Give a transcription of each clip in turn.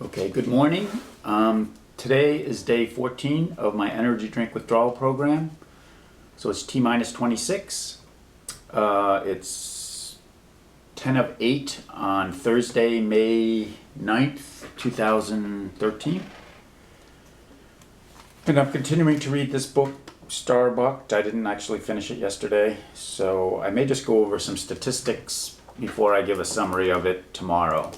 Okay, good morning. Today is day 14 of my energy drink withdrawal program. So it's T minus 26. It's 10 of 8 on Thursday, May 9th, 2013. And I'm continuing to read this book, Starbucked. I didn't actually finish it yesterday, so I may just go over some statistics before I give a summary of it tomorrow.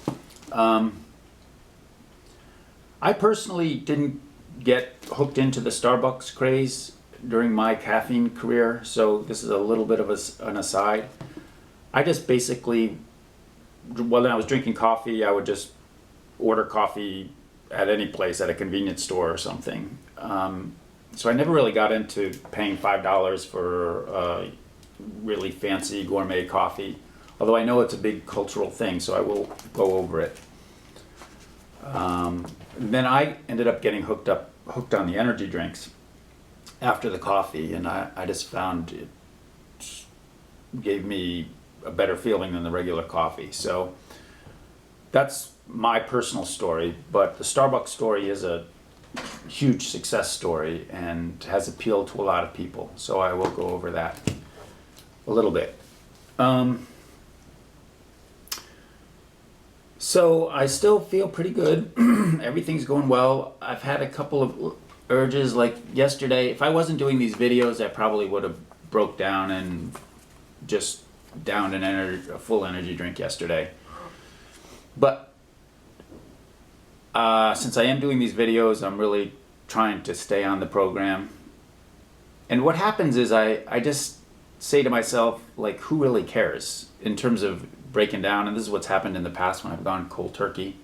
I personally didn't get hooked into the Starbucks craze during my caffeine career, so this is a little bit of an aside. I just basically, when I was drinking coffee, I would just order coffee at any place, at a convenience store or something. So I never really got into paying $5 for really fancy gourmet coffee, although I know it's a big cultural thing, so I will go over it. Then I ended up getting hooked on the energy drinks after the coffee, and I just found it gave me a better feeling than the regular coffee. So that's my personal story, but the Starbucks story is a huge success story and has appealed to a lot of people, so I will go over that a little bit. So I still feel pretty good. Everything's going well. I've had a couple of urges, like yesterday. If I wasn't doing these videos, I probably would have broke down and just downed a full energy drink yesterday. But since I am doing these videos, I'm really trying to stay on the program. And what happens is I just say to myself, like, who really cares in terms of breaking down? And this is what's happened in the past when I've gone cold turkey.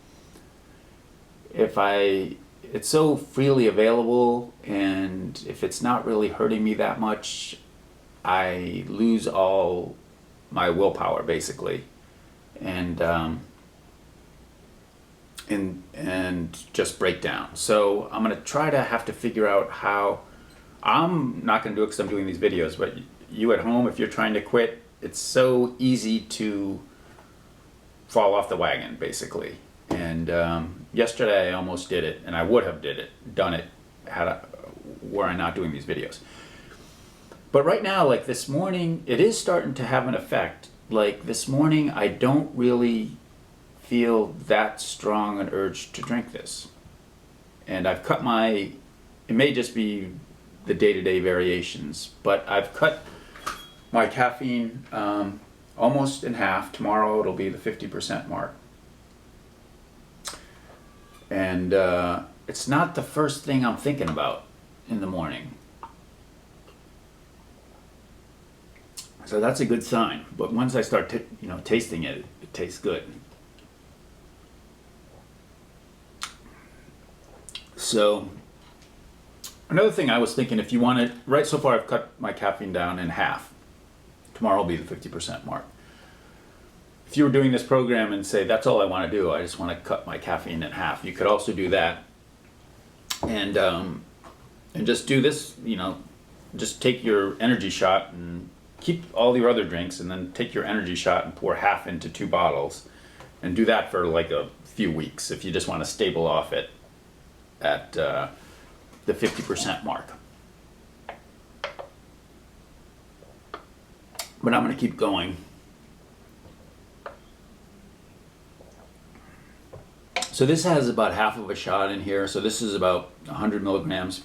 It's so freely available, and if it's not really hurting me that much, I lose all my willpower basically, and just break down. So I'm gonna try to have to figure out how. I'm not gonna do it because I'm doing these videos, but you at home, if you're trying to quit, it's so easy to fall off the wagon basically. And yesterday I almost did it, and I would have done it were I not doing these videos. But right now, like this morning, it is starting to have an effect. Like this morning, I don't really feel that strong an urge to drink this. And I've cut it may just be the day-to-day variations, but I've cut my caffeine almost in half. Tomorrow it'll be the 50% mark. And it's not the first thing I'm thinking about in the morning. So that's a good sign. But once I start tasting it, it tastes good. So another thing I was thinking, if you want to, right so far I've cut my caffeine down in half. Tomorrow will be the 50% mark. If you were doing this program and say, that's all I want to do, I just want to cut my caffeine in half, you could also do that. And just do this, just take your energy shot and keep all your other drinks, and then take your energy shot and pour half into 2 bottles. And do that for like a few weeks if you just want to stable off it at the 50% mark. But I'm going to keep going. So this has about half of a shot in here. So this is about 100 milligrams,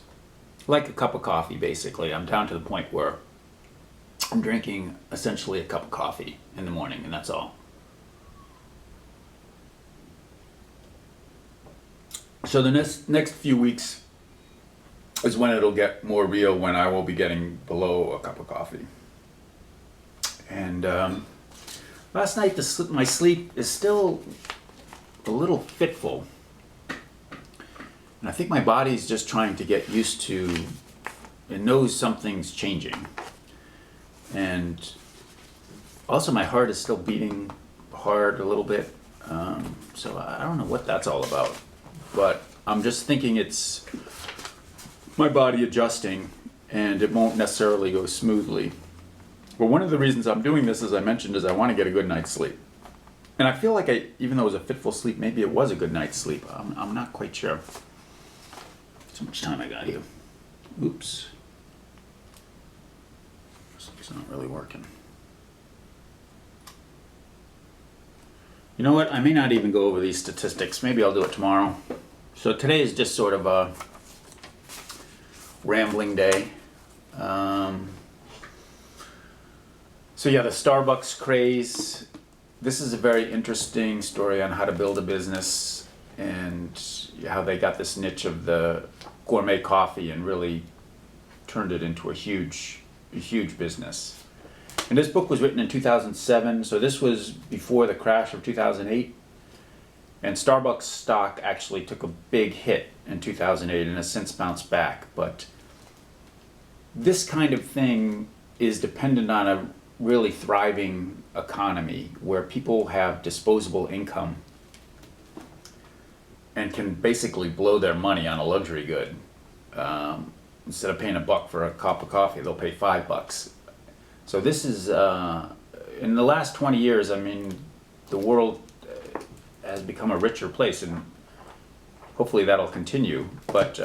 like a cup of coffee basically. I'm down to the point where I'm drinking essentially a cup of coffee in the morning, and that's all. So the next few weeks is when it'll get more real, when I will be getting below a cup of coffee. And last night my sleep is still a little fitful, and I think my body's just trying to get used to, it knows something's changing. And also my heart is still beating hard a little bit, so I don't know what that's all about, but I'm just thinking it's my body adjusting, and it won't necessarily go smoothly. But one of the reasons I'm doing this, as I mentioned, is I want to get a good night's sleep. And I feel like even though it was a fitful sleep, maybe it was a good night's sleep. I'm not quite sure. So much time I got here. Oops. It's not really working. You know what? I may not even go over these statistics. Maybe I'll do it tomorrow. So today is just sort of a rambling day. So yeah, the Starbucks craze. This is a very interesting story on how to build a business and how they got this niche of the gourmet coffee and really turned it into a huge business. And this book was written in 2007, so this was before the crash of 2008. And Starbucks stock actually took a big hit in 2008 and has since bounced back. But this kind of thing is dependent on a really thriving economy where people have disposable income and can basically blow their money on a luxury good. Instead of paying $1 for a cup of coffee, they'll pay $5. So this is, in the last 20 years, I mean, the world has become a richer place, and hopefully that'll continue. But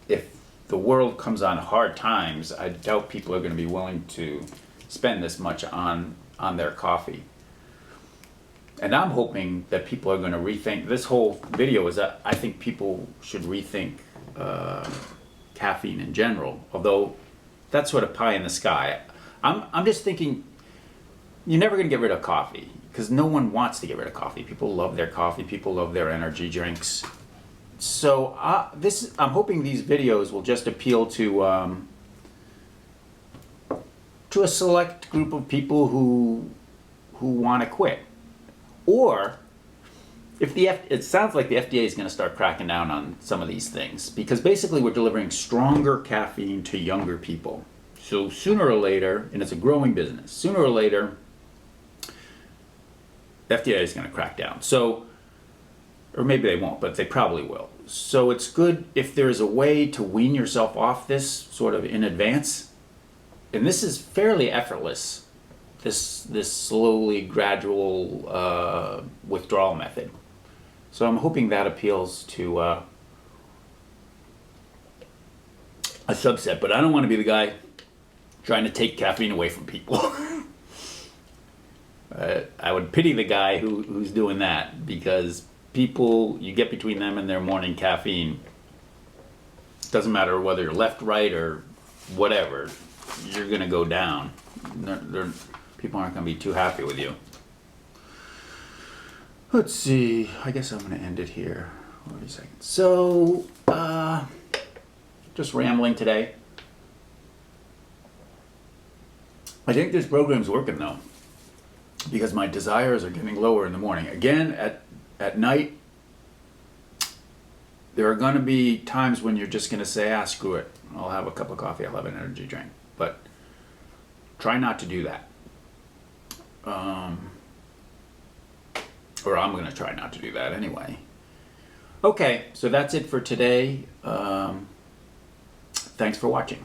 if the world comes on hard times, I doubt people are going to be willing to spend this much on their coffee. And I'm hoping that people are going to rethink. This whole video is that I think people should rethink caffeine in general, although that's sort of pie in the sky. I'm just thinking you're never going to get rid of coffee because no one wants to get rid of coffee. People love their coffee. People love their energy drinks. So I'm hoping these videos will just appeal to a select group of people who want to quit. Or if it sounds like the FDA is going to start cracking down on some of these things, because basically we're delivering stronger caffeine to younger people. So sooner or later, and it's a growing business, sooner or later, the FDA is going to crack down. So, or maybe they won't, but they probably will. So it's good if there's a way to wean yourself off this sort of in advance. And this is fairly effortless, this slowly gradual withdrawal method. So I'm hoping that appeals to a subset, but I don't want to be the guy trying to take caffeine away from people. I would pity the guy who's doing that, because people, you get between them and their morning caffeine, doesn't matter whether you're left, right, or whatever, you're going to go down. People aren't going to be too happy with you. Let's see, I guess I'm going to end it here. Wait a second. So, just rambling today. I think this program's working though, because my desires are getting lower in the morning. Again, at night, there are going to be times when you're just going to say, screw it. I'll have a cup of coffee, I'll have an energy drink. But try not to do that. Or I'm going to try not to do that anyway. Okay, so that's it for today. Thanks for watching.